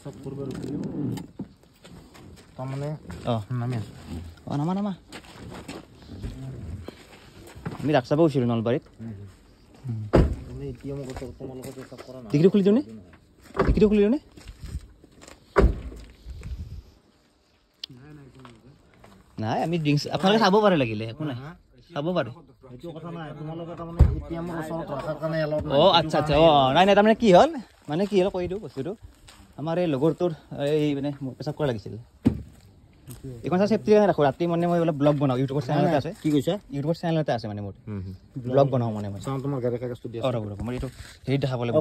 পেছাব কৰিব ৰখিলোঁ তাৰমানে নামি আছোঁ নামা আমি ৰাস্তা পৰা গৈছিলোঁ নলবাৰীত এতিয়া মোক তোমালোকে পেছাব কৰা নাই ডিগ্ৰী খুলি দিওঁ নে নাই আমি ড্ৰিংকছ আপোনালোকে চাব পাৰে লাগিলে একো নাই চাব পাৰে এইটো কথা নাই তোমালোকে তাৰমানে এতিয়া মোৰ ওচৰত ৰখাৰ কাৰণে এলাউড নাই আচ্ছা নাই তাৰমানে কি হ'ল কৈ দিওঁ বস্তুটো আমাৰ এই লগৰটোৰ এই মানে পেচাব কৰা লাগিছিল এইখন চেফটিৰ কাৰণে ৰাখোঁ ৰাতি মানে মই অলপ ব্লগ বনাওঁ ইউটিউবৰ চেনেলতে আছে কি কৈছা ইউটিউবৰ চেনেলতে আছে মানে মোৰ ব্লগ বনাওঁ মানে মই চাওঁ তোমাৰ গাড়ী কাগজটো দিয়া ৰ'ব মই এইটো হেৰি দেখাব লাগিব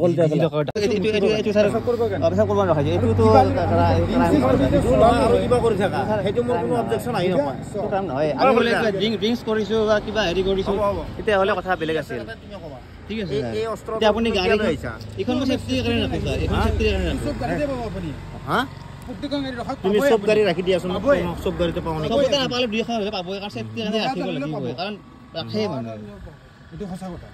এইটো চাৰ চব কৰিব ৰখাইছে এইটোতো আৰু কিবা কৰি থাকা সেইটো মোৰ কোনো অবজেকশ্যন আহি নপৰে কাম নহয় আমি বোলে ড্ৰিংকছ কৰিছোঁ বা কিবা হেৰি কৰিছোঁ তেতিয়াহ'লে কথা বেলেগ আছিল ঠিক আছে এই অস্ত্ৰ এতিয়া আপুনি গাড়ী এইখন মই চেফটিৰ কাৰণে ৰাখিছোঁ এইখন চেফটিৰ কাৰণে হা তুমি সব গাড়ী ৰাখি দিয়াচোন সব গাড়ীতে পাওঁ নেকি সবতে নাপালে 200 হ'লে পাব কাৰণ চেফটিৰ কাৰণে ৰাখিব লাগিব কাৰণ ৰাখেই মানে এইটো সঁচা কথা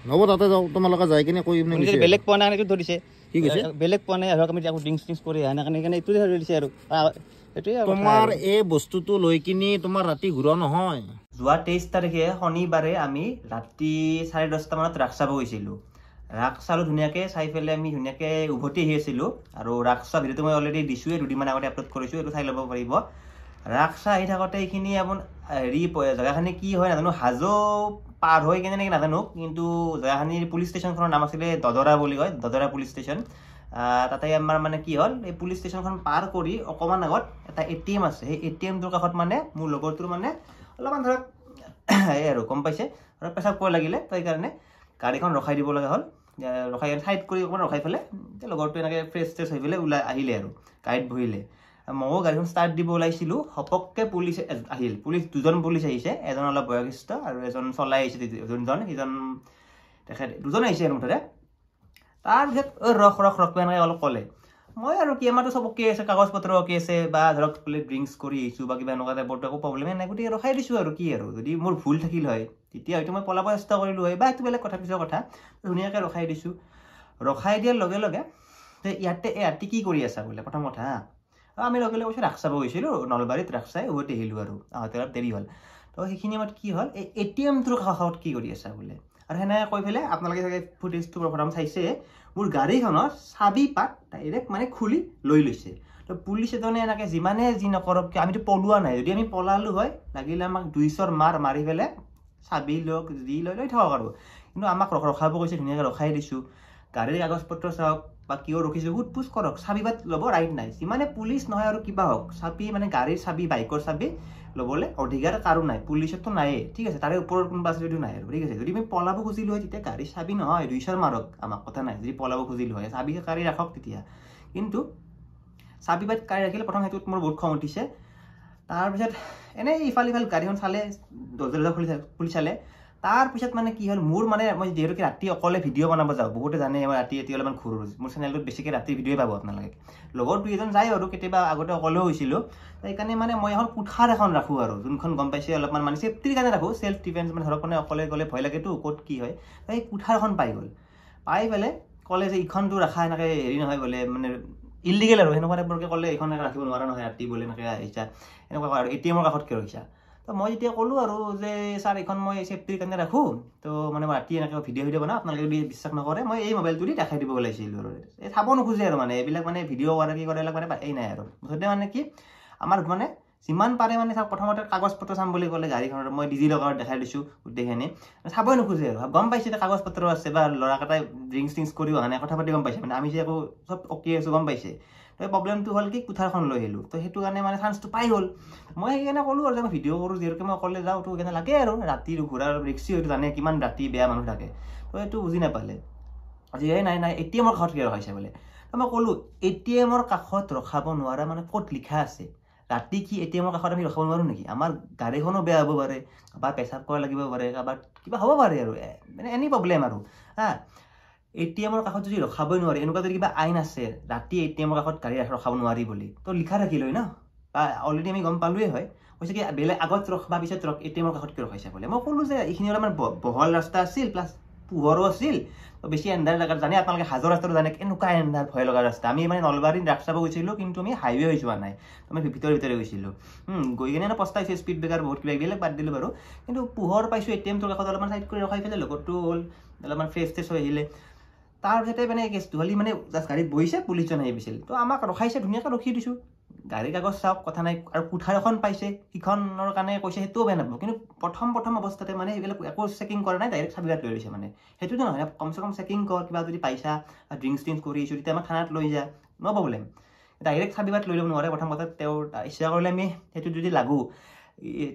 নব তাতে যাওঁ তোমালোকে যাই কিনে কৈ পিনে যদি বেলেগ পোৱা নাই এইটো ধৰিছে কি কৈছে বেলেগ পোৱা নাই ধৰক আমি আকৌ ড্ৰিংকছ কৰি আনা কাৰণে এইটোৱে ধৰি দিছে আৰু এইটোৱে তোমাৰ এই বস্তুটো লৈ কিনি তোমাৰ ৰাতি ঘূৰা নহয় যোৱা 23 তাৰিখে শনিবাৰে আমি ৰাতি 10:30 মানত ৰাস চাব গৈছিলোঁ ৰাস চালোঁ ধুনীয়াকৈ চাই পেলাই আমি ধুনীয়াকৈ উভতি আহি আছিলোঁ আৰু ৰাস চোৱা ভিডিঅ'টো মই অলৰেডি দিছোঁৱেই দুদিনমান আগতে আপলোড কৰিছোঁ এইটো চাই ল'ব পাৰিব ৰাস চাই আহি থাকোঁতে এইখিনি হেৰি জেগাখিনি কি হয় নাজানো হাজো পাৰ হৈ কেনে নেকি নাজানো কিন্তু জেগাখিনিৰ পুলিচ ষ্টেচনখনৰ নাম আছিলে দদৰা বুলি কয় দদৰা পুলিচ ষ্টেচন তাতে আমাৰ মানে কি হ'ল এই পুলিচ ষ্টেচনখন পাৰ কৰি অকণমান আগত এটা ATM আছে সেই ATMটোৰ কাষত মানে মোৰ লগৰটোৰ মানে অলপমান ধৰক এই আৰু গম পাইছে অলপ পেচাব কৰিব লাগিলে তো সেইকাৰণে গাড়ীখন ৰখাই দিব লগা হ'ল ৰখাই ছাইড কৰি অকণমান ৰখাই পেলাই লগৰটো এনেকৈ ফ্ৰেছ হৈ পেলাই ওলাই আহিলে আৰু গাড়ীত বহিলে ময়ো গাড়ীখন ষ্টাৰ্ট দিব ওলাইছিলোঁ ঘপককৈ পুলিচ আহিল দুজন পুলিচ আহিছে এজন অলপ বয়সস্থ আৰু এজন চলাই আহিছে যোনজন সেইজন তেখেত দুজন আহিছে আৰু মুঠতে তাৰপিছত ৰখ এনেকৈ অলপ ক'লে মই আৰু কি আমাৰতো চব অ'কে আছে কাগজ পত্ৰ অ'কে আছে বা ধৰক বোলে ড্ৰিংকছ কৰি আহিছোঁ বা কিবা এনেকুৱা টাইপৰটো একো প্ৰব্লেমেই নাই গতিকে ৰখাই দিছোঁ আৰু কি আৰু যদি মোৰ ভুল থাকিল হয় তেতিয়া হয়তো মই পলাব চেষ্টা কৰিলোঁ হয় বা এইটো বেলেগ কথা পিছৰ কথা ধুনীয়াকৈ ৰখাই দিছোঁ ৰখাই দিয়াৰ লগে লগে ইয়াতে ৰাতি কি কৰি আছা বোলে প্ৰথম কথা আমি লগে লগে কৈছোঁ ৰাস চাব গৈছিলোঁ নলবাৰীত ৰাস চাই উভতি আহিলোঁ আৰু আহোঁতে অলপ দেৰি হ'ল তো সেইখিনি সময়ত কি হ'ল এই ATMটোৰ কাষত কি কৰি আছা বোলে আৰু সেনেকৈ কৈ পেলাই আপোনালোকে চাগে ফুটেজটো প্ৰথম চাইছে মোৰ গাড়ীখনৰ চাবি পাত ডাইৰেক্ট মানে খুলি লৈ লৈছে তো পুলিচ এজনে এনেকৈ যিমানে যি নকৰক কিয় আমিতো পলোৱা নাই যদি আমি পলালোঁ হয় লাগিলে আমাক 200ৰ মাৰি পেলাই চাবি লওক যি লৈ থাকক আৰু কিন্তু আমাক ৰখাব কৈছে ধুনীয়াকৈ ৰখাই দিছোঁ গাড়ীৰ কাগজ পত্ৰ চাওক বা কিয় ৰখিছোঁ সোধ কৰক চাবি পাত ল'ব ৰাইট নাই যিমানে পুলিচ নহয় আৰু কিবা হওক চাবি মানে গাড়ীৰ চাবি বাইকৰ চাবি ল'বলৈ অধিকাৰ কাৰো নাই পুলিচতো নায়েই ঠিক আছে তাৰে ওপৰত কোনোবা আছে যদিও নাই আৰু ঠিক আছে যদি আমি পলাব খুজিলোঁ হয় তেতিয়া গাড়ীৰ চাবি নহয় 200ৰ মাৰক আমাক কথা নাই যদি পলাব খুজিলোঁ হয় চাবি কাঢ়ি ৰাখক তেতিয়া কিন্তু চাবি পাত কাঢ়ি ৰাখিলে প্ৰথম সেইটোত মোৰ বহুত খং উঠিছে তাৰপিছত এনেই ইফাল গাড়ীখন চালে দৰ্জা খুলি চালে তাৰপিছত মানে কি হ'ল মোৰ মানে মই যিহেতুকে ৰাতি অকলে ভিডিঅ' বনাব যাওঁ বহুতে জানে মই ৰাতি অলপমান ঘূৰোঁ মোৰ চেনেলটোত বেছিকৈ ৰাতি ভিডিঅ'ই পাব আপোনালোকে লগৰ 2-এজন যায় আৰু কেতিয়াবা আগতে অকলেও হৈছিলোঁ সেইকাৰণে মানে মই এখন কোঠাৰ এখন ৰাখোঁ আৰু যোনখন গম পাইছে অলপমান মানে চেফটিৰ কাৰণে ৰাখোঁ চেল্ফ ডিফেন্স মানে ধৰক মানে অকলে গ'লে ভয় লাগেতো ক'ত কি হয় সেই কোঠাৰ এখন পাই পেলাই ক'লে যে ইখনটো ৰাখা এনেকৈ হেৰি নহয় বোলে মানে ইলিগেল আৰু সেনেকুৱা টাইপৰকৈ ক'লে এইখন ৰাখিব নোৱাৰা নহয় ৰাতি বোলে এনেকৈ আহিছা এনেকুৱা আৰু ATMৰ কাষত কিয় ৰৈছা তো মই যেতিয়া ক'লোঁ আৰু যে ছাৰ এইখন মই চেফটিৰ কাৰণে ৰাখোঁ তো মানে মই ৰাতি এনেকৈ ভিডিঅ' বনাওঁ আপোনালোকে যদি বিশ্বাস নকৰে মই এই মোবাইলটো দি দেখাই দিব ওলাইছিলোঁ আৰু এই চাব নোখোজে আৰু মানে এইবিলাক মানে ভিডিঅ' কৰে কি কৰে এইবিলাক মানে এই নাই আৰু মুঠতে মানে কি আমাৰ মানে যিমান পাৰে মানে চাওক প্ৰথমতে কাগজ পত্ৰ চাম বুলি ক'লে গাড়ীখনৰ মই ডিজিলকাৰত দেখাই দিছোঁ গোটেইখিনি চাবই নোখোজে আৰু গম পাইছে যে কাগজ পত্ৰ আছে বা ল'ৰাকেইটাই ড্ৰিংকছ কৰিও অহা নাই কথা পাতি গম পাইছে মানে আমি যে আকৌ চব অ'কে আছোঁ গম পাইছে তো প্ৰব্লেমটো হ'ল কি কোঠাৰখন লৈ আহিলোঁ তো সেইটো কাৰণে মানে চান্সটো পাই গ'ল মই সেইকাৰণে ক'লোঁ আৰু যে মই ভিডিঅ' কৰোঁ যিহেতুকে মই অকলে যাওঁ তো সেইকাৰণে লাগে আৰু ৰাতি ঘূৰাৰ ৰিক্সি হয়তো জানে কিমান ৰাতি বেয়া মানুহ থাকে তো সেইটো বুজি নাপালে আজি নাই ATMৰ কাষত কিয় ৰখাইছে বোলে তো মই ক'লোঁ ATMৰ কাষত ৰখাব নোৱাৰা মানে ক'ত লিখা আছে ৰাতি কি ATMৰ কাষত আমি ৰখাব নোৱাৰোঁ নেকি আমাৰ গাড়ীখনো বেয়া হ'ব পাৰে বা পেচাব কৰা লাগিব পাৰে কাৰোবাৰ কিবা হ'ব পাৰে আৰু মানে এনি প্ৰব্লেম আৰু ATMৰ কাষত যদি ৰখাবই নোৱাৰি এনেকুৱা যদি কিবা আইন আছে ৰাতি ATMৰ কাষত গাড়ী ৰখাব নোৱাৰি বুলি তো লিখা থাকিল হয় ন বা অলৰেডি আমি গম পালোৱেই হয় কৈছে কি বেলেগ আগত ৰখ বা পিছত ATMৰ কাষত কিয় ৰখাইছে বোলে মই ক'লোঁ যে এইখিনি অলপমান বহল ৰাস্তা আছিল প্লাছ পোহৰো আছিল বেছি এন্ধাৰ জেগাত জানে আপোনালোকে হাজৰ ৰাস্তাটো জানে কেনেকুৱা এন্ধাৰ ভয় লগা ৰাস্তা আমি মানে নলবাৰীত ৰাস চাব গৈছিলোঁ কিন্তু আমি হাইৱে হৈ যোৱা নাই আমি ভিতৰে গৈছিলোঁ গৈ কিনে পস্তাইছোঁ স্পীড ব্ৰেকাৰ বহুত কিবা কিবি বাদ দিলোঁ বাৰু কিন্তু পোহৰ পাইছোঁ ATM-টোৰ কাষত অলপমান চাইড কৰি ৰখাই পেলাই লগৰটো হ'ল অলপমান ফ্ৰেছ হৈ আহিলে তাৰপিছতে মানে কেছটো হ'লে মানে জাষ্ট গাড়ীত বহিছে পুলিচজন আহি গৈছিল তো আমাক ৰখাইছে ধুনীয়াকৈ ৰখি দিছোঁ গাড়ী কাগজ চাওক কথা নাই আৰু কোঠাৰ এখন পাইছে সিখনৰ কাৰণে কৈছে সেইটোও বেয়া নাপাব কিন্তু প্ৰথম অৱস্থাতে মানে সেইবিলাক একো চেকিং কৰা নাই ডাইৰেক্ট চাবি কাঠ লৈ লৈছে মানে সেইটোতো নহয় কমচে কম চেকিং কৰ কিবা যদি পাইছা বা ড্ৰিংকছ কৰি আহিছোঁ তেতিয়া আমাৰ থানাত লৈ যা ন প্ৰব্লেম ডাইৰেক্ট চাবি কাঠ লৈ ল'ব নোৱাৰে প্ৰথম কথা তেওঁৰ ইচ্ছা কৰিলে আমি সেইটো যদি লাগো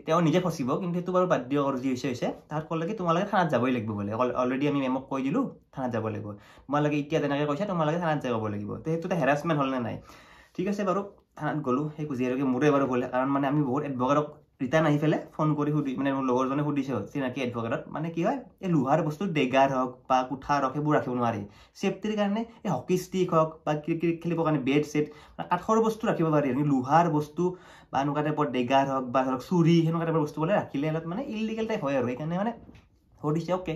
তেওঁ নিজে ফচিব কিন্তু সেইটো বাৰু বাদ দিয়ক আৰু যি হৈছে তাত ক'লে কি তোমালোকে থানাত যাবই লাগিব বোলে অলৰেডি আমি মেমক কৈ দিলোঁ থানাত যাব লাগিব তোমালোকে এতিয়া যেনেকৈ কৈছা তোমালোকে থানাত যাব লাগিব তো সেইটোতে হেৰাছমেণ্ট হ'ল নে নাই ঠিক আছে বাৰু থানাত গ'লোঁ সেই কুজিয়াৰকে মোৰে বাৰু গ'লে কাৰণ মানে আমি বহুত এডভকেটক ৰিটাৰ্ণ আহি পেলাই ফোন কৰি মানে মোৰ লগৰজনে সুধিছে চিনাকি এডভকেটত মানে কি হয় এই লোহাৰ বস্তু ডেগাৰ হওক বা কোঠাৰ হওক সেইবোৰ ৰাখিব নোৱাৰি চেফটিৰ কাৰণে এই হকী ষ্টিক হওক বা ক্ৰিকেট খেলিবৰ কাৰণে বেট ছেট কাঠৰ বস্তু ৰাখিব পাৰি কিন্তু লোহাৰ বস্তু বা এনেকুৱা টাইপৰ ডেগাৰ হওক বা ধৰক চুৰি সেনেকুৱা টাইপৰ বস্তু বোলে ৰাখিলে অলপ মানে ইলিগেল টাইপ হয় আৰু সেইকাৰণে মানে সুধিছে অ'কে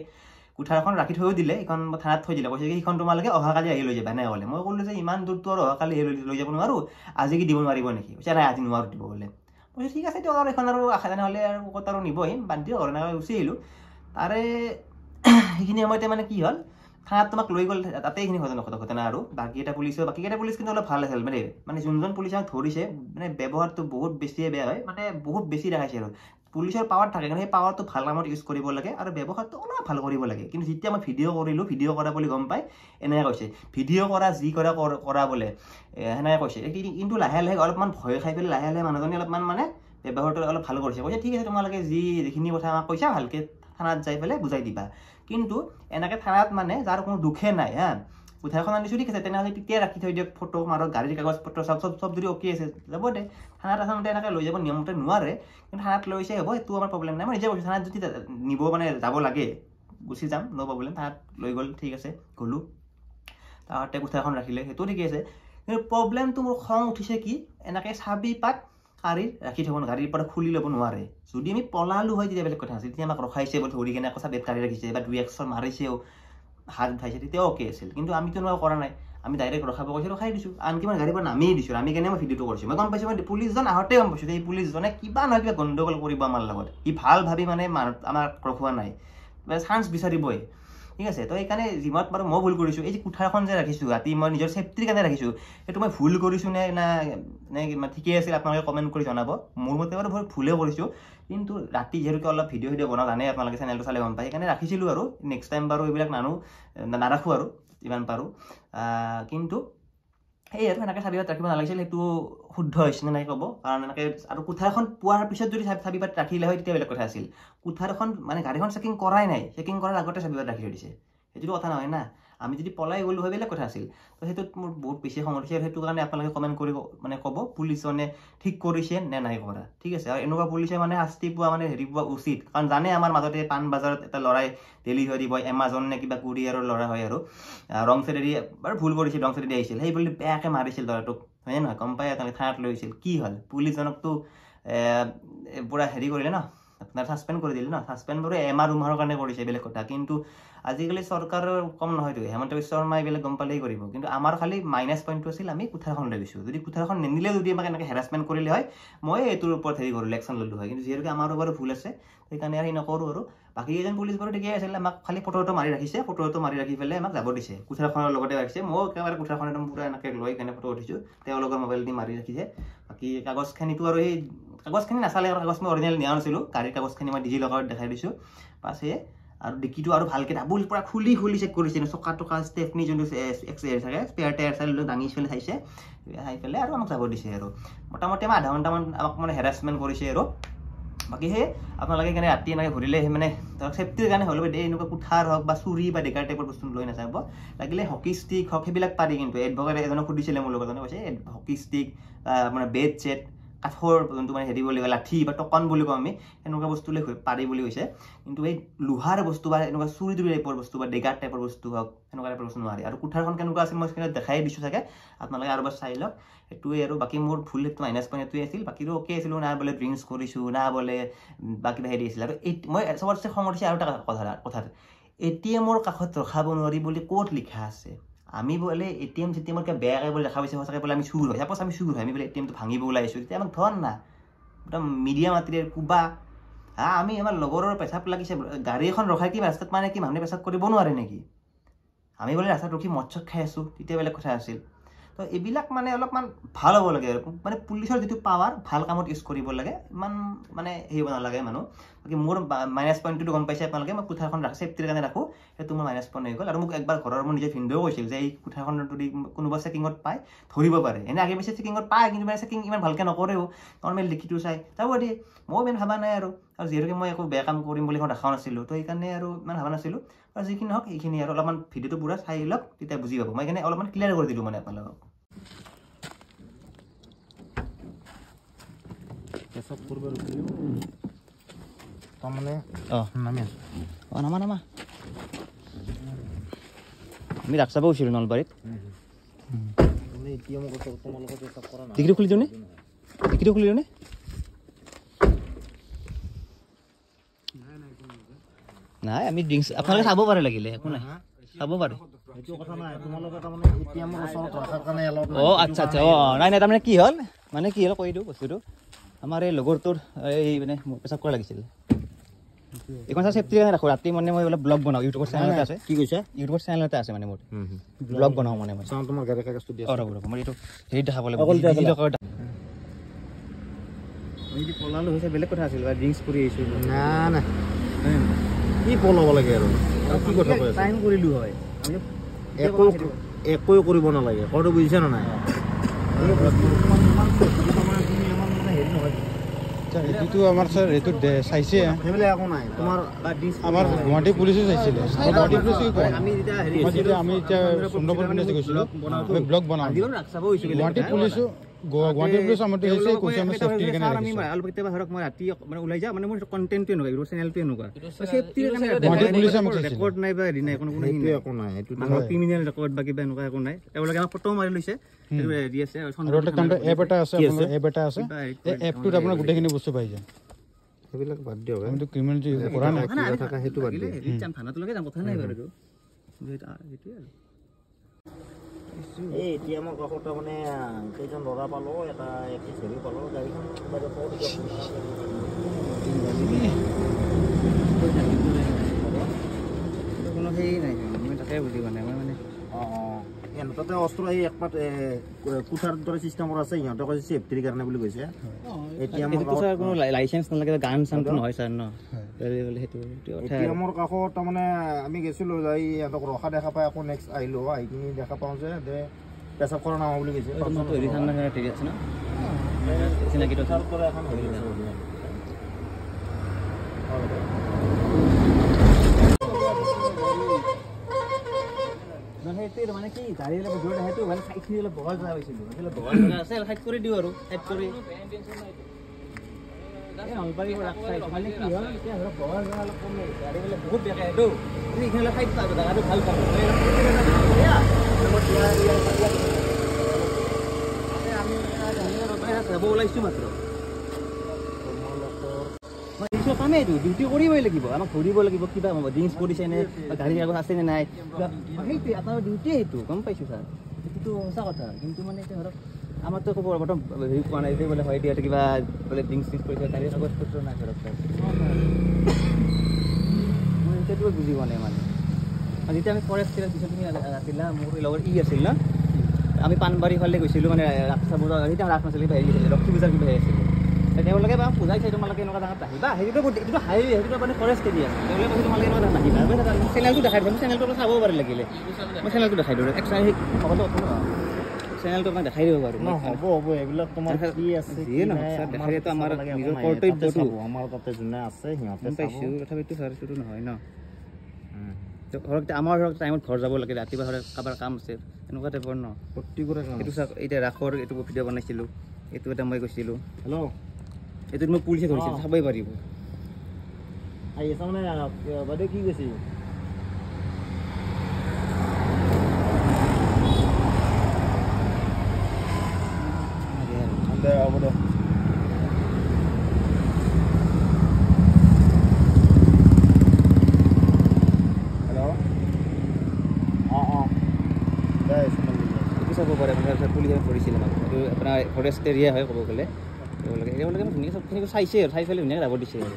কোঠাৰখন ৰাখি থৈও দিলে এইখন থানাত থৈ দিলে কৈছে কি সেইখন তোমালোকে অহাকালি আহি লৈ যাবা এনেকৈ ক'লে মই ক'লোঁ যে ইমান দূৰটো আৰু অহাকালি লৈ যাব নোৱাৰোঁ আজি কি দিব নোৱাৰিব নেকি কৈছে নাই আজি নোৱাৰোঁ দিব বোলে কৈছে ঠিক আছে দিয়ক আৰু এখন আৰু আশা তেনেহ'লে আৰু ক'ত আৰু নিব আহিম বাদ দিয়ক আৰু এনেকৈ গুচি আহিলোঁ তাৰে সেইখিনি সময়তে মানে কি হ'ল থানাত তোমাক লৈ গ'ল তাতে এইখিনি ঘটনা আৰু বাকীকেইটা পুলিচ কিন্তু অলপ ভাল আছিল মানে যোনজন পুলিচে ধৰিছে মানে ব্যৱহাৰটো বহুত বেছিয়ে বেয়া হয় মানে বহুত বেছি দেখাইছে আৰু পুলিচৰ পাৱাৰ থাকে কিন্তু সেই পাৱাৰটো ভাল কামত ইউজ কৰিব লাগে আৰু ব্যৱহাৰটো অলপ ভাল কৰিব লাগে কিন্তু যেতিয়া মই ভিডিঅ' কৰিলোঁ ভিডিঅ' কৰা বুলি গম পাই এনেকৈ কৈছে ভিডিঅ' কৰা যি কৰা বোলে সেনেকৈ কৈছে কিন্তু লাহে অলপমান ভয় খাই পেলাই লাহে মানুহজনে অলপমান মানে ব্যৱহাৰটো অলপ ভাল কৰিছে কৈছে ঠিক আছে তোমালোকে যিখিনি কথা আমাক কৈছা ভালকৈ থানাত যাই পেলাই বুজাই দিবা কিন্তু এনেকৈ থানাত মানে যাৰ কোনো দুখে নাই হা কোঠাৰখন আনিছোঁ ঠিক আছে তেনেহ'লে তেতিয়া ৰাখি থৈ দিয়ক ফটো মাৰক গাড়ীৰ কাগজ পত্ৰ চব যদি অ'কে আছে যাব দে থানাত আচলতে এনেকৈ লৈ যাব নিয়মতে নোৱাৰে কিন্তু থানাত লৈছে হ'ব সেইটো আমাৰ প্ৰব্লেম নাই মই নিজে কৈছোঁ থানাত যদি নিব মানে যাব লাগে গুচি যাম ন' প্ৰব্লেম থানাত লৈ গ'ল ঠিক আছে গ'লোঁ তাতে কোঠাৰখন ৰাখিলে সেইটো ঠিকে আছে কিন্তু প্ৰব্লেমটো মোৰ খং উঠিছে কি এনেকৈ চাবি পাত গাড়ীৰ ৰাখি থ'ব গাড়ীৰ পৰা খুলি ল'ব নোৱাৰে যদি আমি পলালোঁ হয় তেতিয়া বেলেগ কথা আছিল তেতিয়া আমাক ৰখাইছে বোলে ধৰি কিনে আকৌ চাবিত গাড়ী ৰাখিছে বা 2-1 মাৰিছেও হাত উঠাইছে তেতিয়াও অ'কে আছিল কিন্তু আমিতো কৰা নাই আমি ডাইৰেক্ট ৰখাব কৈছোঁ ৰখাই দিছোঁ আনকি মই গাড়ীৰ পৰা নামিয়ে দিছোঁ আমি কেনে মই ভিডিঅ'টো কৰিছোঁ মই গম পাইছোঁ মই পুলিচজন আহোঁতে গম পাইছোঁ যে এই পুলিচজনে কিবা নহয় কিবা গণ্ডগোল কৰিব আমাৰ লগত ই ভাল ভাবি মানে আমাক ৰখোৱা নাই চান্স বিচাৰিবই ঠিক আছে তো সেইকাৰণে যিমান বাৰু মই ভুল কৰিছোঁ এই যে কোঠাৰখন যে ৰাখিছোঁ ৰাতি মই নিজৰ ছেফটিৰ কাৰণে ৰাখিছোঁ সেইটো মই ভুল কৰিছোঁ নে ঠিকেই আছিল আপোনালোকে কমেণ্ট কৰি জনাব মোৰ মতে বাৰু ভুলেই কৰিছোঁ কিন্তু ৰাতি যিহেতুকে অলপ ভিডিঅ' বনাওঁ জানে আপোনালোকে চেনেলটো চালে গম পায় সেইকাৰণে ৰাখিছিলোঁ আৰু নেক্সট টাইম বাৰু এইবিলাক নাৰাখোঁ আৰু যিমান পাৰোঁ কিন্তু সেই আৰু এনেকৈ চাবি পাত ৰাখিব নালাগিছিল সেইটো শুদ্ধ হৈছে নে নাই ক'ব কাৰণ এনেকৈ আৰু কোঠাৰখন পোৱাৰ পিছত যদি চাবি পাত ৰাখিলে হয় তেতিয়া বেলেগ কথা আছিল কোঠাৰখন মানে গাড়ীখন চেকিং কৰাই নাই চেকিং কৰাৰ আগতে চাবি পাত ৰাখি থৈ দিছে সেইটোতো কথা নহয় না আমি যদি পলাই গ'লোঁ হয় বেলেগ কথা আছিল তো সেইটোত মোৰ বহুত বেছি খং উঠিছে আৰু সেইটো কাৰণে আপোনালোকে কমেণ্ট কৰি মানে ক'ব পুলিচজনে ঠিক কৰিছে নে নাই কৰা ঠিক আছে আৰু এনেকুৱা পুলিচে মানে শাস্তি পোৱা মানে হেৰি পোৱা উচিত কাৰণ জানে আমাৰ মাজতে পাণ বজাৰত এটা ল'ৰাই ডেলি হৈ দিব এমাজন নে কিবা কুৰিয়াৰৰ ল'ৰা হয় আৰু ৰং চাইডেদি বাৰু ভুল কৰিছিল ৰং চাইডেদি আহিছিল সেই বুলি বেয়াকৈ মাৰিছিল ল'ৰাটোক হয়নে নহয় গম পাই আপোনালোকে থানাত লৈ গৈছিল কি হ'ল পুলিচজনকতো পূৰা হেৰি কৰিলে ন আপোনাৰ ছাছপেণ্ড কৰি দিলে ন ছাছপেণ্ড বাৰু এমাহ 2 মাহৰ কাৰণে কৰিছে বেলেগ কথা কিন্তু আজিকালি চৰকাৰৰ কম নহয়তো হেমন্ত বিশ্ব শৰ্মা এইবিলাক গম পালেই কৰিব কিন্তু আমাৰ খালি মাইনাছ পইণ্টটো আছিল আমি কোঠাৰখন লৈ গৈছোঁ যদি কোঠাৰখন নিনিলে যদি আমাক এনেকৈ হেৰাছমেণ্ট কৰিলে হয় মই এইটোৰ ওপৰত হেৰি কৰিলোঁ একশ্যন ল'লোঁ হয় কিন্তু যিহেতুকে আমাৰো বাৰু ভুল আছে সেইকাৰণে আৰু নকৰোঁ আৰু বাকী কেইজন পুলিচ বাৰু ঠিকেই আছিল আমাক খালি ফটোটো মাৰি ৰাখি পেলাই আমাক যাব দিছে কোঠাৰখনৰ লগতে ৰাখিছে মই একেবাৰে কোঠাৰখন একদম পূৰা এনেকৈ লৈ কেনে ফটো উঠিছোঁ তেওঁলোকৰ মোবাইল দি মাৰি ৰাখিছে বাকী কাগজখিনিতো আৰু সেই কাগজখিনি নাচালে আৰু কাগজ মই অৰিজিনেল নিয়া নাছিলোঁ গাড়ীৰ কাগজখিনি মই ডিজিলকাৰত দেখাই দিছোঁ পাছ সেয়ে আৰু ডিকিটো আৰু ভালকৈ ডাবুল পূৰা খুলি চেক কৰিছে চকা টকা ষ্টেপনি যোনটো থাকে স্পেয়াৰ টায়াৰ চাইল দাঙি পেলাই চাইছে চাই পেলাই আৰু আমাক যাব দিছে আৰু মোটামুটি আমাৰ আধা ঘণ্টামান আমাক মানে হেৰাছমেণ্ট কৰিছে আৰু বাকী সেই আপোনালোকে কেনে ৰাতি এনেকৈ ঘূৰিলে মানে ধৰক ছেফটিৰ কাৰণে হ'লেও এনেকুৱা কোঠাৰ হওক বা চুৰি বা ডেকাৰ টাইপৰ বস্তু লৈ নাযাব লাগিলে হকী ষ্টিক হওক সেইবিলাক পাৰি কিন্তু এডভকেট এজনক সুধিছিলে মোৰ লগৰজনে কৈছে হকী ষ্টিক মানে বেট ছেট কাঠৰ যোনটো মানে হেৰি বুলি কয় লাঠি বা টকন বুলি কওঁ আমি এনেকুৱা বস্তু লৈ পাৰি বুলি কৈছে কিন্তু এই লোহাৰ বস্তু বা এনেকুৱা চুৰি টাইপৰ বস্তু বা ডেগাৰ টাইপৰ বস্তু হওক এনেকুৱা টাইপৰ বস্তু নোৱাৰি আৰু কোঠাৰখন কেনেকুৱা আছিল মই স্ক্ৰীনত দেখাই দিছোঁ চাগে আপোনালোকে আৰু এবাৰ চাই লওক সেইটোৱে আৰু বাকী মোৰ ভুল সেইটো মাইনাছ পইণ্ট এইটোৱে আছিল বাকীটো অ'কে আছিলোঁ না বোলে ড্ৰিংকছ কৰিছোঁ না বোলে বা কিবা হেৰি আছিল আৰু এই মই চবতছে খং উঠিছে আৰু এটা কথাত ATM-ৰ কাষত ৰখাব নোৱাৰি বুলি ক'ত লিখা আছে আমি বোলে ATM চিটিএমৰ কিবা বেয়াকৈ বোলে দেখা পাইছে সঁচাকৈ বোলে আমি চুৰ হয় চাপ'জ আমি চুৰ হয় আমি বোলে ATMটো ভাঙিব ওলাই আহিছোঁ তেতিয়া আমাক ধৰ না একদম মিডিয়া মাতিৰে কুবা আমি আমাৰ লগৰৰ পেচাব লাগিছে গাড়ী এখন ৰখাই কি ৰাস্তাত মানে কি মানুহে পেচাব কৰিব নোৱাৰে নেকি আমি বোলে ৰাস্তাত ৰখি মদ চদ খাই আছোঁ তেতিয়া বেলেগ কথা আছিল তো এইবিলাক মানে অলপমান ভাল হ'ব লাগে আৰু মানে পুলিচৰ যিটো পাৱাৰ ভাল কামত ইউজ কৰিব লাগে ইমান মানে হেৰি হ'ব নালাগে মানুহ বাকী মোৰ মাইনাছ পইণ্টটো গম পাইছে আপোনালোকে মই কোঠাখন ছেফটিৰ কাৰণে ৰাখোঁ সেইটো মোৰ মাইনাছ পইণ্ট হৈ গ'ল আৰু মোক একবাৰ ঘৰৰ মোৰ নিজে ভিনদেউ কৈছিল যে এই কোঠাখন যদি কোনোবা চেকিঙত পায় ধৰিব পাৰে এনে আগে পিছে চেকিঙত পায় কিন্তু মানে চেকিং ইমান ভালকৈ নকৰেও নৰ্মেল লিখিটো চাই যাব দিয়ে ময়ো ইমান ভাবা নাই আৰু যিহেতুকে মই একো বেয়া কাম কৰিম বুলি মই দেখাও নাছিলোঁ তো সেইকাৰণে আৰু ইমান ভাবা নাছিলোঁ আৰু যিখিনি হওক এইখিনি আৰু অলপমান ভিডিঅ'টো পূৰা চাই লওক তেতিয়া বুজি পাব মই সেইকাৰণে অলপমান ক্লিয়াৰ কৰি দিলোঁ মানে আপোনালোকক পেচাব কৰিব ৰখিলোঁ তাৰমানে নামি আছোঁ নামা আমি ৰাস্তা গৈছিলোঁ নলবাৰীত ডিগ্ৰী খুলি দিওঁ নে ডিগ্ৰী খুলি দিওঁ নে নাই আমি ড্ৰিংকছ আপোনালোকে চাব পাৰে লাগিলে একো নাই চাব পাৰে আচ্ছা নাই তাৰমানে কি হ'ল কৈ দিওঁ বস্তুটো আমাৰ এই লগৰটোৰ এই মানে পেচাব কৰা লাগিছিল এইখন চাই ছেফটিৰ কাৰণে ৰাখোঁ ৰাতি মানে মই অলপ ব্লগ বনাওঁ ইউটিউবৰ চেনেল এটা আছে কি কৈছে ইউটিউবৰ চেনেল এটা আছে মানে মোৰ ব্লগ বনাওঁ মানে মই তোমাৰ গাড়ী কাগজটো দিয়া ৰ'ব মই এইটো হেৰি দেখাব লাগিব যদি পলালো হৈছে বেলেগ কথা আছিল বা ড্ৰিংকছ কৰি আহিছোঁ না কি পলাব লাগে আৰু কি কথা কৈ টাইম কৰিলোঁ হয় একো কৰিব নালাগে কথাটো বুজিছে নে নাই এইটো আমাৰ ছাৰ এইটো চাইছে আমাৰ গুৱাহাটী পুলিচে চাইছিলে গুৱাহাটী পুলিচে আমি এতিয়া সুন্দৰবন পিনে গৈছিলোঁ আমি ব্লগ বনাওঁ গুৱাহাটী পুলিচো গুৱাহাটী পুলিচ আমাৰ কৈছে আমি চেফটিৰ কাৰণে অলপ কেতিয়াবা ধৰক মই ৰাতি মানে ওলাই যাওঁ মানে মোৰ কণ্টেণ্টটো এনেকুৱা ইউটিউব চেনেলটো এনেকুৱা চেফটিৰ কাৰণে গুৱাহাটী পুলিচে আমাক ৰেকৰ্ড নাই বা হেৰি নাই কোনো একো নাই এইটো ক্ৰিমিনেল ৰেকৰ্ড বা কিবা এনেকুৱা একো নাই তেওঁলোকে আমাক ফটো মাৰি লৈছে হেৰি আছে এপ এটা আছে এই এপটোত আপোনাৰ গোটেইখিনি বস্তু পাই যায় সেইবিলাক বাদ দিয়ক আমিতো ক্ৰিমিনেল কৰা নাই থকা সেইটো বাদ দিয়ক থানাটোলৈকে যাম কথা নাই বাৰু সেইটোৱে আৰু এই ATM-ৰ কাষত মানে কেইজন ল'ৰা পালোঁ এটা একেই হেৰি পালোঁ গাড়ীখন কোনো হেৰি নাই মই তাকে বুজি পোৱা নাই মই মানে তাতে অস্ত্ৰ এই একপাত কোঠাৰ দৰে চিষ্টেম কৰা আছে সিহঁতে কৈছে চেফটিৰ কাৰণে বুলি কৈছে কোনো লাইচেঞ্চ নালাগে গান চানটো নহয় ছাৰ ন ATM-ৰ কাষত তাৰমানে আমি গৈছিলোঁ যাই সিহঁতক ৰখা দেখা পাই আকৌ নেক্সট আহিলোঁ আহি কিনি দেখা পাওঁ যে পেচাব কৰা নামা বুলি কৈছে সেইটো মানে কি গাড়ী ভিতৰত আহেতো মানে চাইখিনি অলপ বহল জেগা পাইছিলোঁ বহল জেগা আছে সাইড কৰি দিওঁ আৰু সাইড কৰি নলবাৰী মানে কি হ'ল এতিয়া ধৰক বহল জেগা অলপ কম গাড়ীবিলাক বহুত বেয়া আহেতো এইখিনি সাইড পাব জেগাটো ভাল পাব আমি যাব ওলাইছোঁ মাত্ৰ কামেই এইটো ডিউটি কৰিবই লাগিব আমাক ধৰিব লাগিব কিবা ড্ৰিংকছ কৰিছে নে গাড়ী কাগজ আছে নে নাই সেইটোৱে আপোনাৰ ডিউটিয়ে সেইটো গম পাইছোঁ ছাৰ সেইটোতো সঁচা কথা কিন্তু মানে এতিয়া ধৰক আমাৰতো একো প্ৰথম হেৰি পোৱা নাই বোলে হয় দিয়াটো কিবা বোলে ড্ৰিংকছ চিংকছ কৰিছে গাড়ী কাগজ পত্ৰ নাই ধৰক ছাৰ মই সেইটো বুজি পোৱা নাই মানে যেতিয়া আমি ফৰেষ্ট পিছত তুমি আছিলা মোৰ লগৰ আছিল ন আমি পাণবাৰী ফালে গৈছিলোঁ মানে ৰাস চাব তেতিয়া ৰাস নাছিল কিবা হেৰি লক্ষী পূজাৰ কিবা হেৰি আছিলে তেওঁলোকে বা বুজাইছে তোমালোকে এনেকুৱা জেগাত আহিবা সেইটোতো এইটো হাইৱে সেইটো মানে ফৰেষ্ট এৰিয়া তেওঁলোকে কৈছে তোমালোকে এনেকুৱা জেগাত নাহিবা চেনেলটো দেখাই দিওঁ চেনেলটো চাব পাৰে লাগিলে মই চেনেলটো দেখাই দিওঁ এক্সট্ৰা হ'বতো চেনেলটো আপোনাক দেখাই দিব পাৰোঁ হ'ব এইবিলাক তোমাৰ কি আছে যিয়ে নহয় ছাৰ দেখাই দিয়াটো আমাৰ নিজৰ কৰ্তব্যটো আমাৰ তাতে যোনে আছে সিহঁতে পাইছোঁ তথাপিতো ছাৰ সেইটো নহয় ন ধৰক আমাৰ ধৰক টাইমত ঘৰ যাব লাগে ৰাতিপুৱা ধৰক কাৰোবাৰ কাম আছে এনেকুৱা টাইপৰ ন প্ৰত্যেকৰে এইটো চাওক এতিয়া ৰাসৰ এইটো ভিডিঅ' বনাইছিলোঁ এইটো এটা মই কৈছিলোঁ হেল্ল' এইটোত মই পুলিচে ধৰিছিলোঁ চাবই পাৰিব আহি আছা মানে বাইদেউ কি কৈছে হ'ব দে এইটো চাব পাৰে আপোনাৰ পুলিচে ধৰিছিলে আমাক এইটো আপোনাৰ ফৰেষ্ট এৰিয়া হয় ক'ব গ'লে তেওঁলোকে ধুনীয়াকৈ চবখিনি চাইছে আৰু চাই পেলাই ধুনীয়াকৈ যাব দিছে আৰু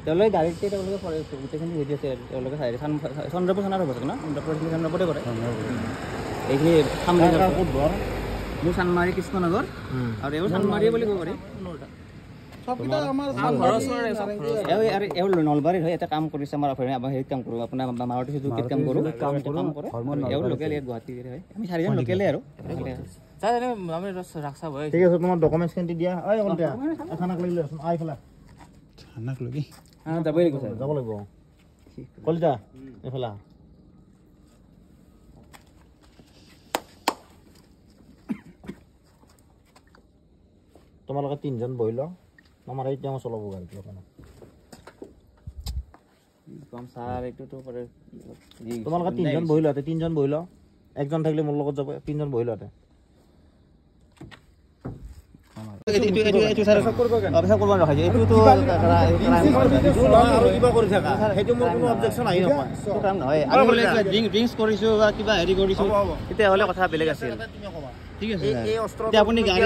তেওঁলোকে গাড়ীতে তেওঁলোকে গোটেইখিনি হেৰি আছে তেওঁলোকে চাই চন্দ্ৰপুৰ থানাৰ হ'ব চাগে ন চন্দ্ৰপুৰতে কৰে এইখিনি মোৰ চানমাৰী কৃষ্ণনগৰ আৰু এওঁ চানমাৰীয়ে বুলি ক'ব পাৰি এওঁ নলবাৰীৰ হয় এটা কাম কৰিছে আমাৰ আমাৰ হেৰিত কাম কৰোঁ আপোনাৰ মাৰুতি চুজুকিত কাম কৰোঁ এওঁ লোকেল ইয়াত গুৱাহাটীৰ হয় আমি চাৰিজন লোকেলে আৰু ঠিক আছে তোমাৰ ডকুমেণ্টছখিনি দিয়া থানাক লৈ লোৱাচোন আইফালে থানাক লৈ যাবই লাগিব ছাৰ যাব লাগিব কলিতা এইফালে তোমালোকে 3জন বহি লওঁ আমাৰ এতিয়া মই চলাব গাড়ীটো কম ছাৰ এইটোতো তোমালোকে 3জন বহি লোৱাতে 3জন বহি লওঁ একজন থাকিলে মোৰ লগত যাব 3জন বহি লোৱাতে তেতিয়াহ'লে কথা বেলেগ আছিল ঠিক আছে আপুনি গাড়ী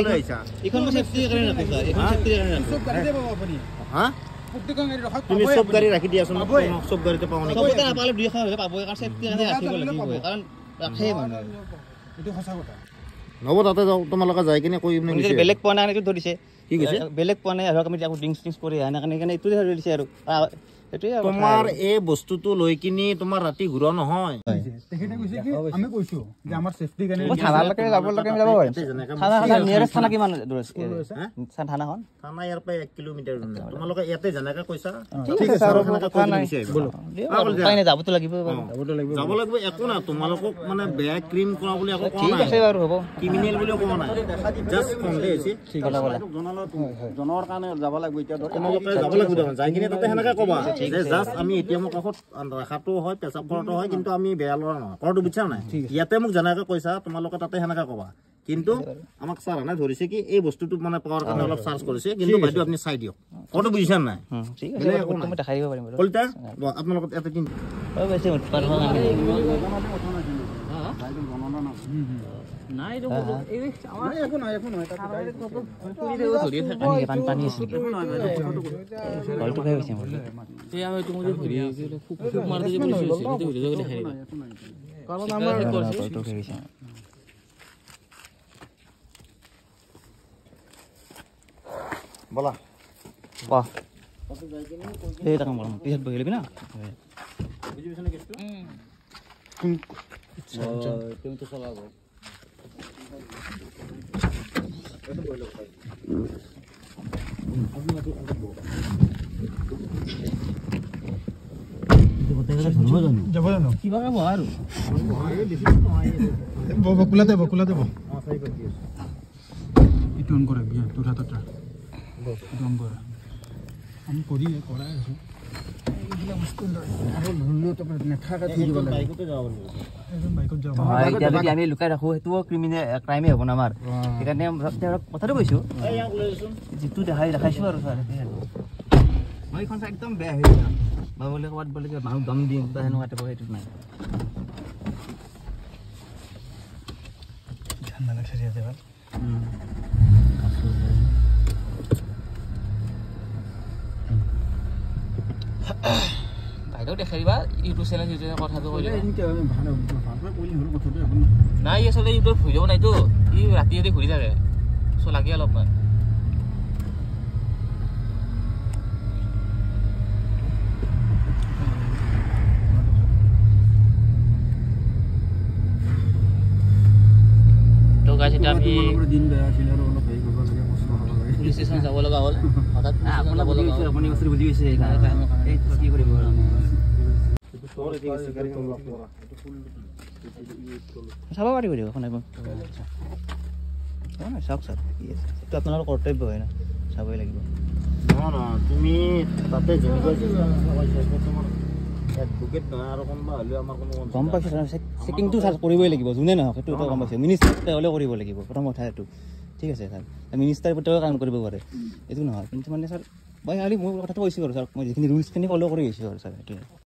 এইখন চেফটি কাৰণে ৰাখিছো এইখন চেফটি কাৰণে হা তুমি সব গাড়ী ৰাখি দিয়াচোন সব গাড়ীতে পাওঁ নেকি সবতে নাপালে দুই এখন পাব কাৰণ চেফটি কাৰণে ৰাখিব লাগিব কাৰণ ৰাখে মানুহ এইটো সঁচা কথা নব তাতে যাওঁ তোমালোকে যাই কিনে কৈ বেলেগ পোৱা নাই এইটো ধৰিছে কি কৈছে বেলেগ পোৱা নাই আৰু আমি ড্ৰিংকছ কৰি আনা কাৰণে এইটোৱে ধৰি দিছে আৰু তোমাৰ এই বস্তুটো লৈ কিনি তোমাৰ ৰাতি ঘূৰা নহয় তেখেতে কৈছে কি আমি কৈছো যে আমাৰ সেফটি কাৰণে থানালৈকে যাব লাগে যাব পাৰিম থানা নিয়াৰেষ্ট থানা কিমান দূৰ আছে থানাখন থানা ইয়াৰ পৰা 1 কিলোমিটাৰ দূৰ তোমালোকে ইয়াতে জানাকা কৈছা ঠিক আছে আৰু উপায় নাই যাবতো লাগিব যাব লাগিব একো না তোমালোকক মানে বেয়া ক্ৰিম কৰা বুলি একো কোৱা ঠিক নাই আছে বাৰু হ'ব ক্ৰিমিনেল বুলি কোৱা নাই জাষ্ট সন্দেহ হৈছে ঠিক কথা ক'লা জনৰ কাৰণে যাব লাগিব এতিয়া তোমালোকে যাব লাগিব যাই কিনে তাতে হেনেকা ক'বা যে জাষ্ট আমি এটিএমৰ কাষত ৰাখাটো হয় পেচাব কৰাটো হয় কিন্তু আমি বেয়া ল'ৰা নহয় কৰাটো বুজিছা নাই ইয়াতে মোক জানাকে কৈছা তোমালোকে তাতে হেনেকা ক'বা কিন্তু আমাক ছাৰ নাই ধৰিছে কি এই বস্তুটো মানে পাৱাৰ কাৰণে অলপ চাৰ্জ কৰিছে কিন্তু বাইদেউ আপুনি চাই দিয়ক কৰাটো বুজিছা নাই ঠিক আছে মই দেখাই দিব পাৰিম কলিতা আপোনালোকৰ ইয়াতে তিন বেছি উৎপাদন নাই এইটো এই আমাৰ একো নহয় পানী আছে গলটো খাই গৈছে মই এই আমি তুমি ঘূৰি খুব মারতে যে পুলিশ হইছে এটা ভিডিও দেখাই কারণ আমরা গলটো খাই গৈছে বলা বাহ এই টাকা মারম পিছত বহি লবি না বুঝি বিছনে কেছটো তুমি তো চলাবো বকুলাতে এইটো অন কৰে বিয়া তোৰ হাতত অন কৰে আমি কৰি কৰাই আছো আমি লুকাই ৰাখো সেইটো ক্ৰিমিনেল ক্ৰাইমে হ'ব ন আমাৰ সেইকাৰণে কথাটো কৈছো যিটো দেখাইছো আৰু মই এইখন একদম বেয়া হৈ গ'ল বা বোলে ক'ৰবাত বোলে মানুহ দম দিম বা সেনেকুৱা টাইপৰ সেইটো নাই ঠাণ্ডা লাগছে ইয়াতে বাইদেউ দেখাই দিবা ইউটিউব চেনেল কথাটো কৈ নাই আচলতে ইউটিউবত ভিডিঅ' নাইতো ই ৰাতি ৰাতি ঘূৰি থাকে চ' লাগে অলপমান তো গাইছ এটা আমি পুলিচ ষ্টেচন যাব লগা হ'ল হঠাৎ আপুনি বস্তু বুজি গৈছে কি কৰিব চাব পাৰিব দিয়ক চাওক ছাৰ এইটো আপোনাৰ কৰ্তব্য হয় না চাবই লাগিব তুমি তাতে গম পাইছোঁ চেকিংটো ছাৰ কৰিবই লাগিব যোনে নহওক সেইটো গম পাইছোঁ মিনিষ্টাৰ হ'লেও কৰিব লাগিব প্ৰথম কথা এইটো ঠিক আছে ছাৰ মিনিষ্টাৰ তেওঁ কাম কৰিব পাৰে এইটো নহয় কিন্তু মানে ছাৰ মই খালি মোৰ কথাটো কৈছোঁ আৰু ছাৰ মই যিখিনি ৰুলছখিনি ফ'ল' কৰি গৈছোঁ আৰু ছাৰ এইটোৱে